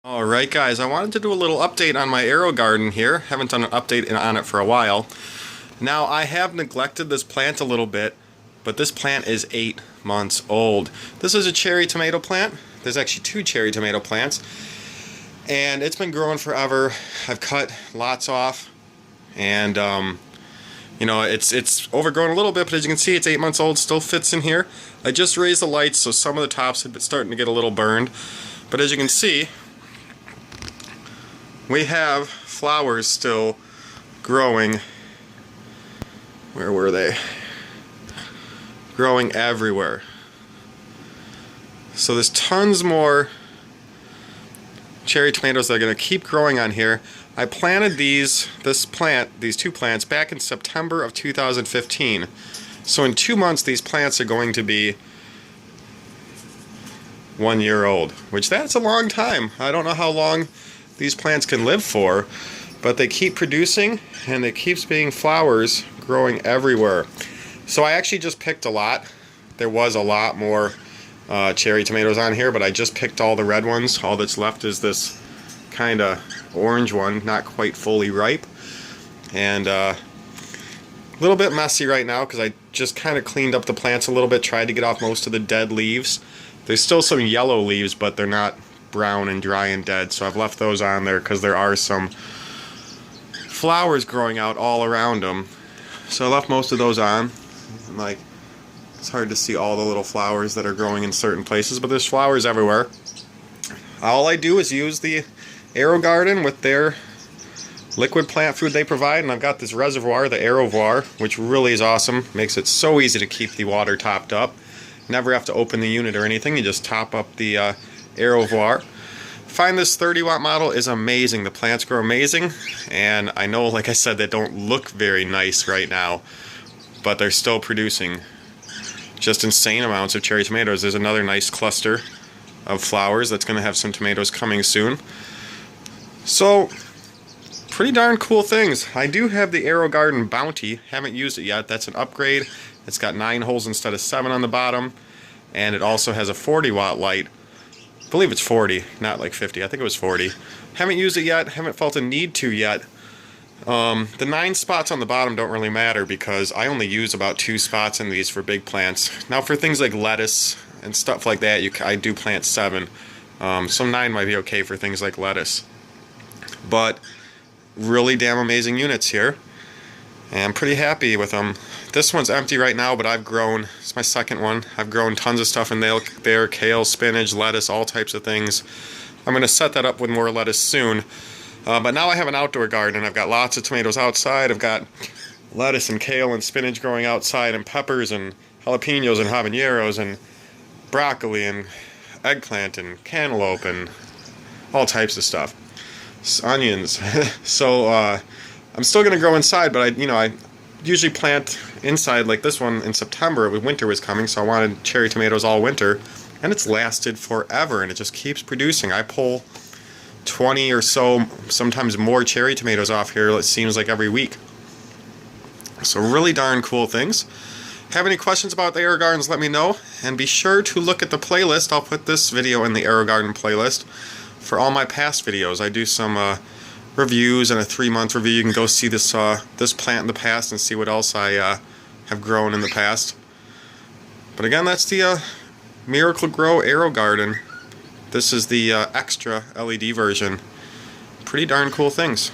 Alright guys, I wanted to do a little update on my AeroGarden here. Haven't done an update on it for a while. Now I have neglected this plant a little bit, but this plant is 8 months old. This is a cherry tomato plant. There's actually 2 cherry tomato plants. And it's been growing forever. I've cut lots off. And you know, it's overgrown a little bit, but as you can see it's 8 months old, still fits in here. I just raised the lights so some of the tops have been starting to get a little burned. But as you can see, we have flowers still growing. Where were they? Growing everywhere. So there's tons more cherry tomatoes that are going to keep growing on here. I planted these two plants back in September of 2015. So in 2 months these plants are going to be 1 year old, which that's a long time. I don't know how long these plants can live for, but they keep producing and it keeps being flowers growing everywhere. So I actually just picked a lot. There was a lot more cherry tomatoes on here, but I just picked all the red ones. All that's left is this kind of orange one, not quite fully ripe, and a little bit messy right now because I just kind of cleaned up the plants a little bit, tried to get off most of the dead leaves. There's still some yellow leaves, but they're not brown and dry and dead, so I've left those on there because there are some flowers growing out all around them. So I left most of those on. Like, it's hard to see all the little flowers that are growing in certain places, but there's flowers everywhere. All I do is use the AeroGarden with their liquid plant food they provide, and I've got this reservoir, the AeroVar, which really is awesome. Makes it so easy to keep the water topped up. Never have to open the unit or anything. You just top up the AeroVar. Find this 30-watt model is amazing. The plants grow amazing, and I know, like I said, they don't look very nice right now, but they're still producing just insane amounts of cherry tomatoes. There's another nice cluster of flowers that's going to have some tomatoes coming soon. So, pretty darn cool things. I do have the AeroGarden Bounty. Haven't used it yet. That's an upgrade. It's got 9 holes instead of 7 on the bottom, and it also has a 40-watt light. I believe it's 40, not like 50. I think it was 40. Haven't used it yet. Haven't felt a need to yet. The 9 spots on the bottom don't really matter because I only use about 2 spots in these for big plants. Now for things like lettuce and stuff like that, I do plant 7. So 9 might be okay for things like lettuce. But really damn amazing units here. And I'm pretty happy with them. This one's empty right now, but I've grown, it's my second one, I've grown tons of stuff in there, kale, spinach, lettuce, all types of things. I'm going to set that up with more lettuce soon. But now I have an outdoor garden. I've got lots of tomatoes outside. I've got lettuce and kale and spinach growing outside, and peppers and jalapenos and habaneros and broccoli and eggplant and cantaloupe and all types of stuff. Onions. So I'm still going to grow inside, but I usually plant inside like this one in September. Winter was coming, so I wanted cherry tomatoes all winter, and it's lasted forever, and it just keeps producing. I pull 20 or so, sometimes more cherry tomatoes off here, it seems like every week. So really darn cool things. Have any questions about the AeroGardens, let me know, and be sure to look at the playlist. I'll put this video in the AeroGarden playlist for all my past videos. I do some reviews and a 3-month review. You can go see this plant in the past and see what else I have grown in the past. But again, that's the Miracle Grow AeroGarden. This is the extra LED version. Pretty darn cool things.